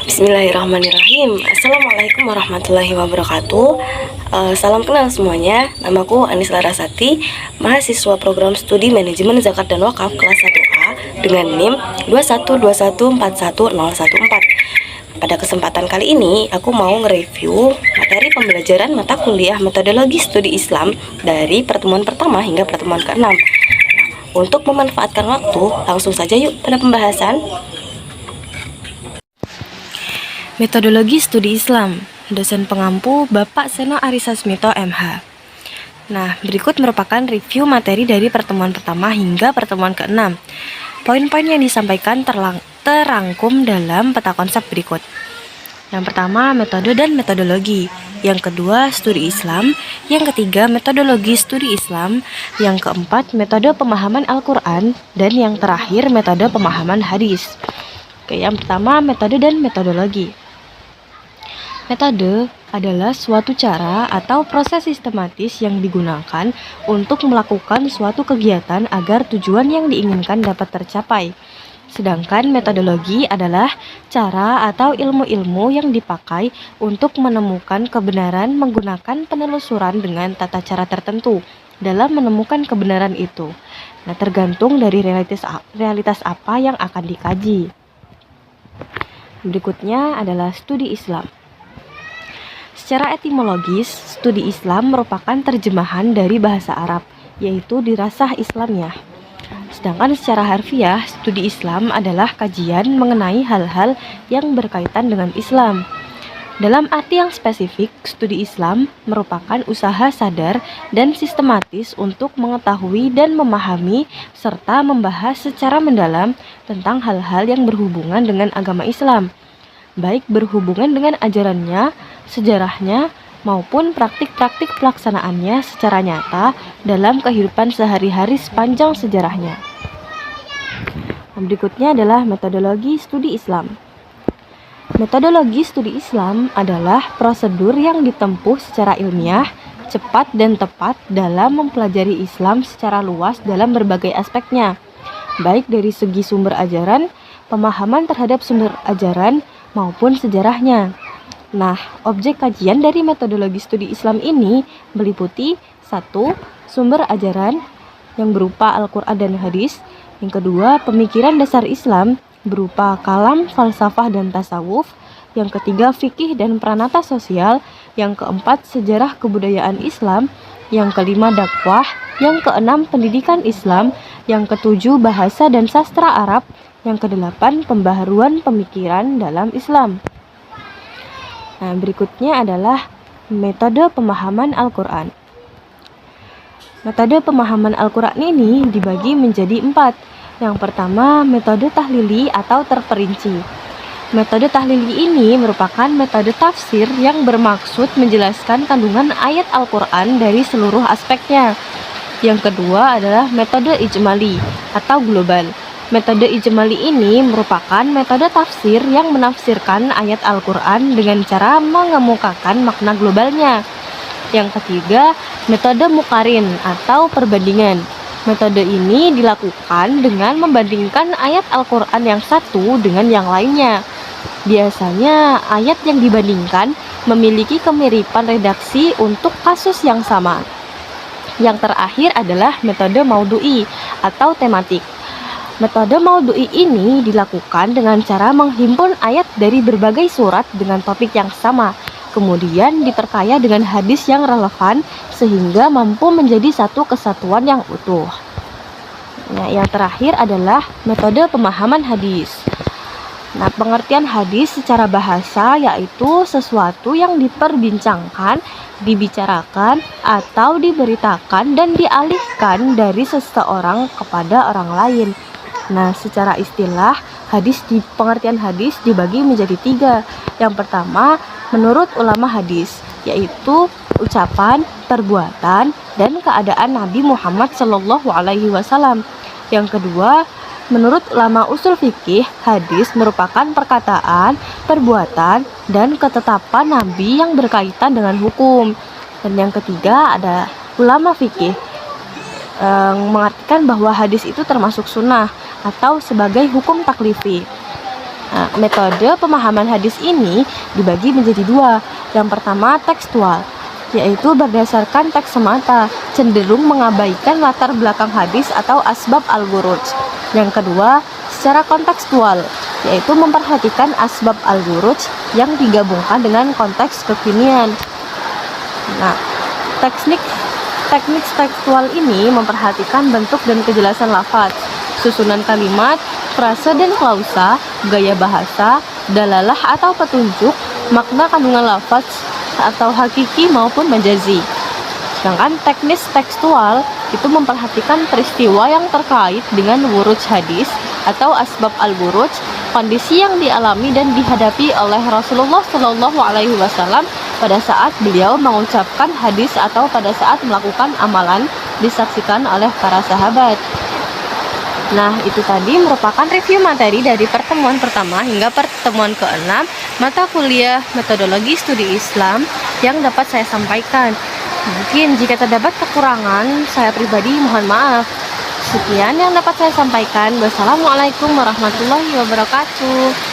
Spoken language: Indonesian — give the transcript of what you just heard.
Bismillahirrahmanirrahim. Assalamualaikum warahmatullahi wabarakatuh. Salam kenal semuanya. Namaku Anis Larasati, mahasiswa program studi manajemen zakat dan wakaf kelas 1A dengan NIM 212141014. Pada kesempatan kali ini, aku mau nge-review materi pembelajaran mata kuliah metodologi studi Islam dari pertemuan pertama hingga pertemuan ke-6. Untuk memanfaatkan waktu, langsung saja yuk pada pembahasan. Metodologi Studi Islam, dosen pengampu Bapak Seno Arisasmito MH. Nah, berikut merupakan review materi dari pertemuan pertama hingga pertemuan ke-6. Poin-poin yang disampaikan terangkum dalam peta konsep berikut. Yang pertama, metode dan metodologi. Yang kedua, studi Islam. Yang ketiga, metodologi studi Islam. Yang keempat, metode pemahaman Al-Quran. Dan yang terakhir, metode pemahaman hadis. Oke, yang pertama, metode dan metodologi. Metode adalah suatu cara atau proses sistematis yang digunakan untuk melakukan suatu kegiatan agar tujuan yang diinginkan dapat tercapai. Sedangkan metodologi adalah cara atau ilmu-ilmu yang dipakai untuk menemukan kebenaran menggunakan penelusuran dengan tata cara tertentu dalam menemukan kebenaran itu. Nah, tergantung dari realitas apa yang akan dikaji. Berikutnya adalah studi Islam. Secara etimologis, studi Islam merupakan terjemahan dari bahasa Arab, yaitu dirasah Islamnya. Sedangkan secara harfiah, studi Islam adalah kajian mengenai hal-hal yang berkaitan dengan Islam. Dalam arti yang spesifik, studi Islam merupakan usaha sadar dan sistematis untuk mengetahui dan memahami serta membahas secara mendalam tentang hal-hal yang berhubungan dengan agama Islam, baik berhubungan dengan ajarannya, sejarahnya, maupun praktik-praktik pelaksanaannya secara nyata dalam kehidupan sehari-hari sepanjang sejarahnya. Berikutnya adalah metodologi studi Islam. Metodologi studi Islam adalah prosedur yang ditempuh secara ilmiah, cepat dan tepat dalam mempelajari Islam secara luas dalam berbagai aspeknya, baik dari segi sumber ajaran, pemahaman terhadap sumber ajaran, maupun sejarahnya. Nah, objek kajian dari metodologi studi Islam ini meliputi 1. Sumber ajaran yang berupa Al-Quran dan hadis. Yang kedua, pemikiran dasar Islam berupa kalam, falsafah, dan tasawuf. Yang ketiga, fikih dan pranata sosial. Yang keempat, sejarah kebudayaan Islam. Yang kelima, dakwah. Yang keenam, pendidikan Islam. Yang ketujuh, bahasa dan sastra Arab. Yang kedelapan, pembaharuan pemikiran dalam Islam. Nah, berikutnya adalah metode pemahaman Al-Quran. Metode pemahaman Al-Quran ini dibagi menjadi 4. Yang pertama, metode tahlili atau terperinci. Metode tahlili ini merupakan metode tafsir yang bermaksud menjelaskan kandungan ayat Al-Quran dari seluruh aspeknya. Yang kedua adalah metode ijmali atau global. Metode ijmali ini merupakan metode tafsir yang menafsirkan ayat Al-Quran dengan cara mengemukakan makna globalnya. Yang ketiga, metode muqarin atau perbandingan. Metode ini dilakukan dengan membandingkan ayat Al-Quran yang satu dengan yang lainnya. Biasanya ayat yang dibandingkan memiliki kemiripan redaksi untuk kasus yang sama. Yang terakhir adalah metode maudu'i atau tematik. Metode maudu'i ini dilakukan dengan cara menghimpun ayat dari berbagai surat dengan topik yang sama, kemudian diperkaya dengan hadis yang relevan sehingga mampu menjadi satu kesatuan yang utuh. Nah, yang terakhir adalah metode pemahaman hadis. Nah, pengertian hadis secara bahasa yaitu sesuatu yang diperbincangkan, dibicarakan, atau diberitakan dan dialihkan dari seseorang kepada orang lain. Nah, secara istilah, pengertian hadis dibagi menjadi 3. Yang pertama, menurut ulama hadis, yaitu ucapan, perbuatan, dan keadaan Nabi Muhammad SAW. Yang kedua, menurut ulama usul fikih, hadis merupakan perkataan, perbuatan, dan ketetapan Nabi yang berkaitan dengan hukum. Dan yang ketiga ada ulama fikih, mengartikan bahwa hadis itu termasuk sunnah atau sebagai hukum taklifi. Nah, metode pemahaman hadis ini dibagi menjadi dua. Yang pertama tekstual, yaitu berdasarkan teks semata, cenderung mengabaikan latar belakang hadis atau asbab al-wuruj. Yang kedua, secara kontekstual, yaitu memperhatikan asbab al-wuruj yang digabungkan dengan konteks kekinian. Nah, teknik tekstual ini memperhatikan bentuk dan kejelasan lafaz, susunan kalimat, frase dan klausa, gaya bahasa, dalalah atau petunjuk, makna kandungan lafaz atau hakiki maupun majazi. Sedangkan teknis tekstual itu memperhatikan peristiwa yang terkait dengan wuruj hadis atau asbab al-wuruj, kondisi yang dialami dan dihadapi oleh Rasulullah Shallallahu Alaihi Wasallam pada saat beliau mengucapkan hadis atau pada saat melakukan amalan disaksikan oleh para sahabat. Nah, itu tadi merupakan review materi dari pertemuan pertama hingga pertemuan ke-6 mata kuliah Metodologi Studi Islam yang dapat saya sampaikan. Mungkin jika terdapat kekurangan, saya pribadi mohon maaf. Sekian yang dapat saya sampaikan. Wassalamualaikum warahmatullahi wabarakatuh.